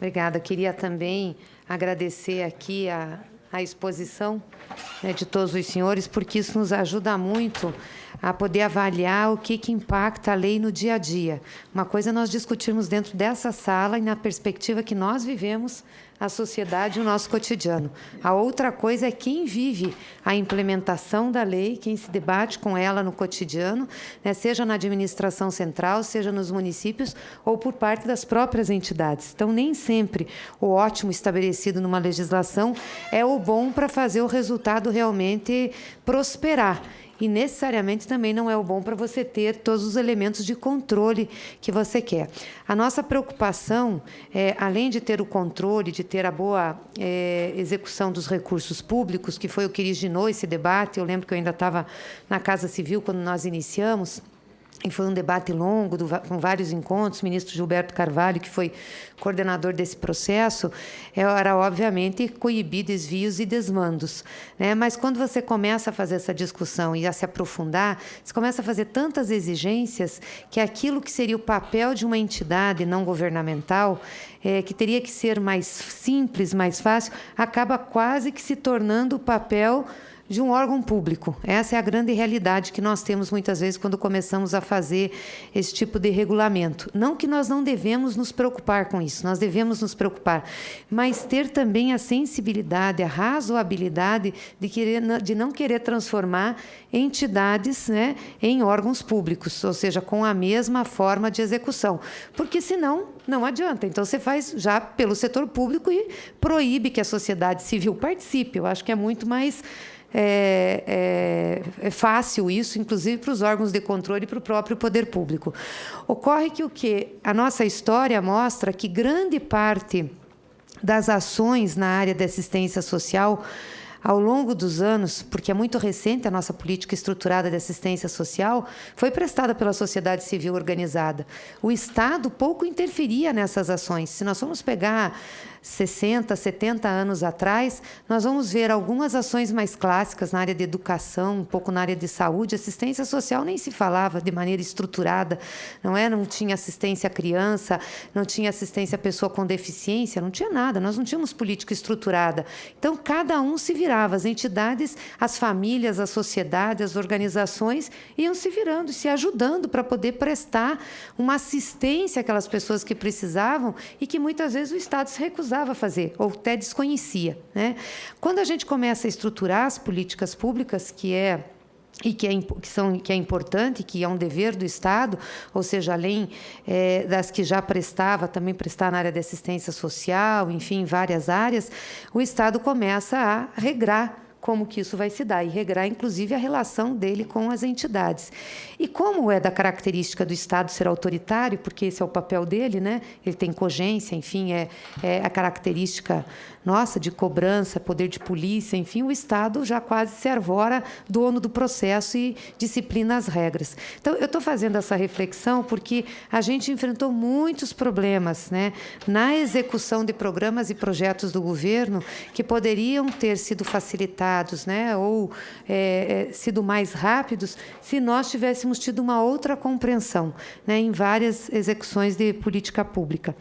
Obrigada. Queria também agradecer aqui a exposição, né, de todos os senhores, porque isso nos ajuda muito a poder avaliar o que impacta a lei no dia a dia. Uma coisa é nós discutirmos dentro dessa sala e na perspectiva que nós vivemos a sociedade e o nosso cotidiano. A outra coisa é quem vive a implementação da lei, quem se debate com ela no cotidiano, né, seja na administração central, seja nos municípios ou por parte das próprias entidades. Então, nem sempre o ótimo estabelecido numa legislação é o bom para fazer o resultado realmente prosperar. E, necessariamente, também não é o bom para você ter todos os elementos de controle que você quer. A nossa preocupação, além de ter o controle, de ter a boa execução dos recursos públicos, que foi o que originou esse debate, eu lembro que eu ainda estava na Casa Civil quando nós iniciamos, e foi um debate longo, com vários encontros, o ministro Gilberto Carvalho, que foi coordenador desse processo, era, obviamente, coibir desvios e desmandos, né? Mas, quando você começa a fazer essa discussão e a se aprofundar, você começa a fazer tantas exigências que aquilo que seria o papel de uma entidade não governamental, que teria que ser mais simples, mais fácil, acaba quase que se tornando o papel de um órgão público. Essa é a grande realidade que nós temos muitas vezes quando começamos a fazer esse tipo de regulamento. Não que nós não devemos nos preocupar com isso, nós devemos nos preocupar, mas ter também a sensibilidade, a razoabilidade de não querer transformar entidades, né, em órgãos públicos, ou seja, com a mesma forma de execução, porque senão não adianta. Então, você faz já pelo setor público e proíbe que a sociedade civil participe. Eu acho que é muito mais fácil isso, inclusive para os órgãos de controle e para o próprio poder público. Ocorre que a nossa história mostra que grande parte das ações na área de assistência social, ao longo dos anos, porque é muito recente a nossa política estruturada de assistência social, foi prestada pela sociedade civil organizada. O Estado pouco interferia nessas ações. Se nós formos pegar 60, 70 anos atrás, nós vamos ver algumas ações mais clássicas na área de educação, um pouco na área de saúde. Assistência social nem se falava de maneira estruturada, não é? Não tinha assistência à criança, não tinha assistência à pessoa com deficiência, não tinha nada, nós não tínhamos política estruturada. Então, cada um se virava, as entidades, as famílias, a sociedade, as organizações iam se virando, se ajudando para poder prestar uma assistência àquelas pessoas que precisavam e que muitas vezes o Estado se recusava a fazer, ou até desconhecia, né? Quando a gente começa a estruturar as políticas públicas, que é importante, que é um dever do Estado, ou seja, além das que já prestava, também prestar na área de assistência social, enfim, várias áreas, o Estado começa a regrar como que isso vai se dar, e regrar, inclusive, a relação dele com as entidades. E como é da característica do Estado ser autoritário, porque esse é o papel dele, né? Ele tem cogência, enfim, é a característica nossa de cobrança, poder de polícia, enfim, o Estado já quase se arvora dono do processo e disciplina as regras. Então, eu estou fazendo essa reflexão porque a gente enfrentou muitos problemas, né, na execução de programas e projetos do governo que poderiam ter sido facilitados, né, ou sido mais rápidos se nós tivéssemos tido uma outra compreensão, né, em várias execuções de política pública.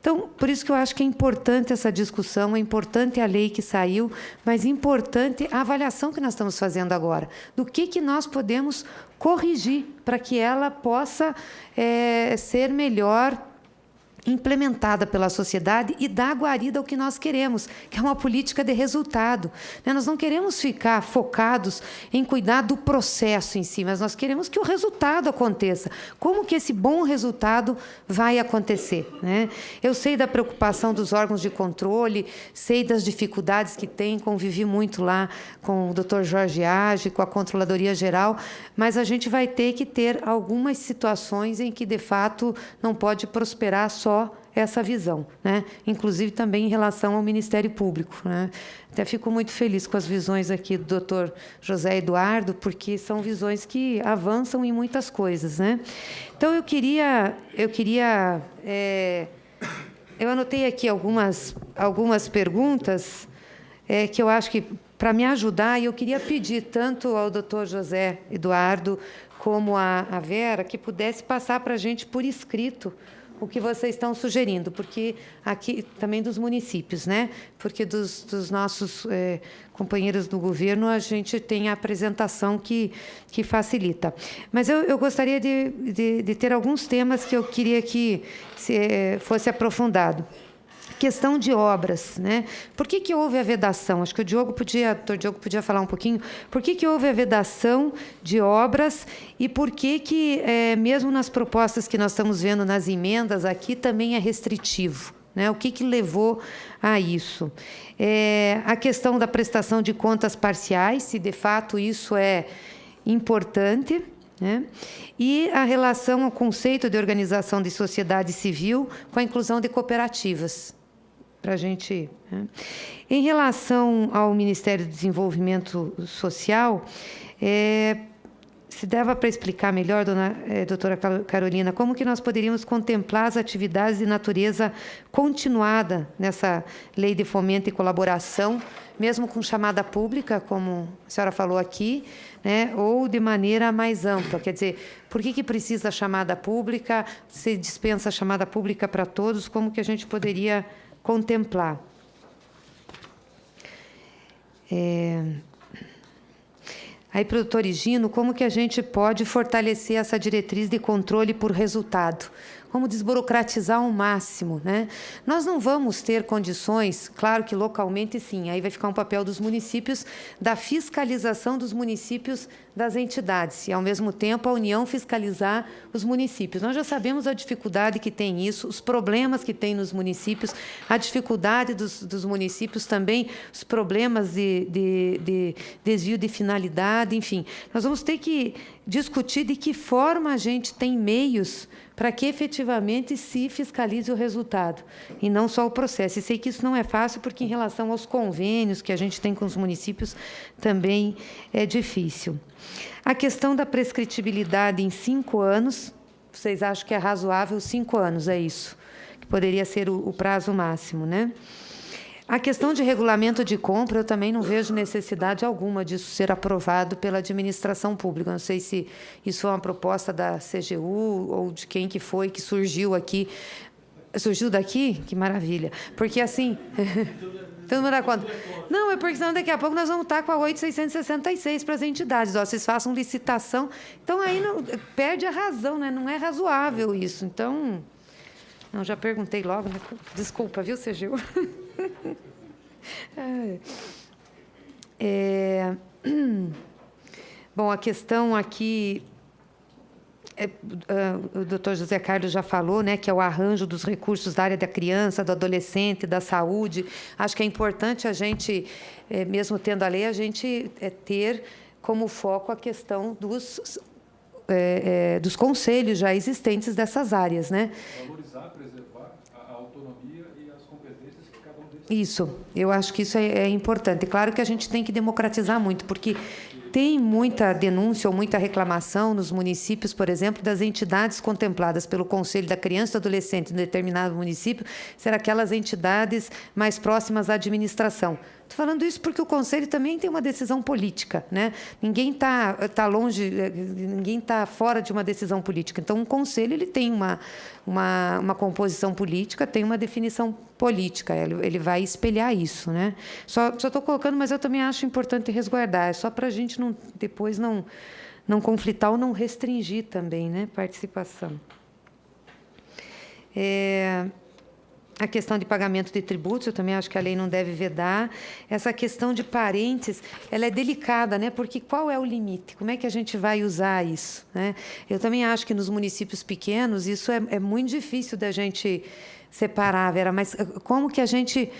Então, por isso que eu acho que é importante essa discussão, é importante a lei que saiu, mas importante a avaliação que nós estamos fazendo agora, do que nós podemos corrigir para que ela possa ser melhor implementada pela sociedade e dar guarida ao que nós queremos, que é uma política de resultado. Nós não queremos ficar focados em cuidar do processo em si, mas nós queremos que o resultado aconteça. Como que esse bom resultado vai acontecer, né? Eu sei da preocupação dos órgãos de controle, sei das dificuldades que tem, convivi muito lá com o Dr. Jorge Age, com a Controladoria Geral, mas a gente vai ter que ter algumas situações em que, de fato, não pode prosperar só essa visão, né? Inclusive também em relação ao Ministério Público, né? Até fico muito feliz com as visões aqui do Dr. José Eduardo, porque são visões que avançam em muitas coisas, né? Então, eu anotei aqui algumas perguntas que eu acho que, para me ajudar, e eu queria pedir tanto ao Dr. José Eduardo como a Vera que pudesse passar para a gente por escrito o que vocês estão sugerindo, porque aqui também dos municípios, né? Porque dos nossos companheiros do governo a gente tem a apresentação que facilita. Mas eu gostaria de ter alguns temas que eu queria que fosse aprofundado. Questão de obras, né? Por que houve a vedação? Acho que o doutor Diogo podia falar um pouquinho. Por que houve a vedação de obras e por que mesmo nas propostas que nós estamos vendo nas emendas aqui, também é restritivo? Né? O que levou a isso? A questão da prestação de contas parciais, se de fato isso é importante, né? E a relação ao conceito de organização de sociedade civil com a inclusão de cooperativas. Para a gente, né? Em relação ao Ministério do Desenvolvimento Social, se dava para explicar melhor, doutora Carolina, como que nós poderíamos contemplar as atividades de natureza continuada nessa lei de fomento e colaboração, mesmo com chamada pública, como a senhora falou aqui, né, ou de maneira mais ampla? Quer dizer, por que precisa chamada pública? Se dispensa a chamada pública para todos, como que a gente poderia contemplar? Aí, para o doutor Higino, como que a gente pode fortalecer essa diretriz de controle por resultado? Como desburocratizar ao máximo, né? Nós não vamos ter condições, claro que localmente sim, aí vai ficar um papel dos municípios, da fiscalização dos municípios das entidades, e, ao mesmo tempo, a União fiscalizar os municípios. Nós já sabemos a dificuldade que tem isso, os problemas que tem nos municípios, a dificuldade dos municípios também, os problemas de desvio de finalidade, enfim. Nós vamos ter que discutir de que forma a gente tem meios para que efetivamente se fiscalize o resultado, e não só o processo. E sei que isso não é fácil, porque em relação aos convênios que a gente tem com os municípios, também é difícil. A questão da prescritibilidade em 5 anos, vocês acham que é razoável 5 anos, é isso? Que poderia ser o prazo máximo, né? A questão de regulamento de compra, eu também não vejo necessidade alguma disso ser aprovado pela administração pública. Não sei se isso foi uma proposta da CGU ou de quem que foi que surgiu aqui. Surgiu daqui? Que maravilha. Porque, assim... Todo mundo dá conta. Não, é porque senão daqui a pouco nós vamos estar com a 8.666 para as entidades. Ó, vocês façam licitação. Então, aí não, perde a razão, né? Não é razoável isso. Então... Não, já perguntei logo, né? Desculpa, viu, CGU? Bom, a questão aqui, o doutor José Carlos já falou, né, que é o arranjo dos recursos da área da criança, do adolescente, da saúde. Acho que é importante a gente, mesmo tendo a lei, a gente ter como foco a questão dos conselhos já existentes dessas áreas, né? Valorizar, preservar a autonomia e as competências que cada um deles tem. Isso, eu acho que isso é importante. Claro que a gente tem que democratizar muito, porque tem muita denúncia ou muita reclamação nos municípios, por exemplo, das entidades contempladas pelo Conselho da Criança e do Adolescente em determinado município, ser aquelas entidades mais próximas à administração. Estou falando isso porque o Conselho também tem uma decisão política, né? Ninguém está longe, ninguém está fora de uma decisão política. Então, o Conselho ele tem uma composição política, tem uma definição política, ele vai espelhar isso, né? Só estou colocando, mas eu também acho importante resguardar, é só para a gente depois não conflitar ou não restringir também, né, participação. A questão de pagamento de tributos, eu também acho que a lei não deve vedar. Essa questão de parentes, ela é delicada, né? Porque qual é o limite? Como é que a gente vai usar isso, né? Eu também acho que nos municípios pequenos isso é muito difícil da gente separar, Vera, mas como que a gente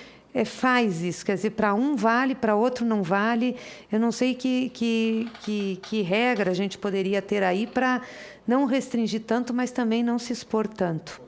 faz isso? Quer dizer, para um vale, para outro não vale. Eu não sei que regra a gente poderia ter aí para não restringir tanto, mas também não se expor tanto.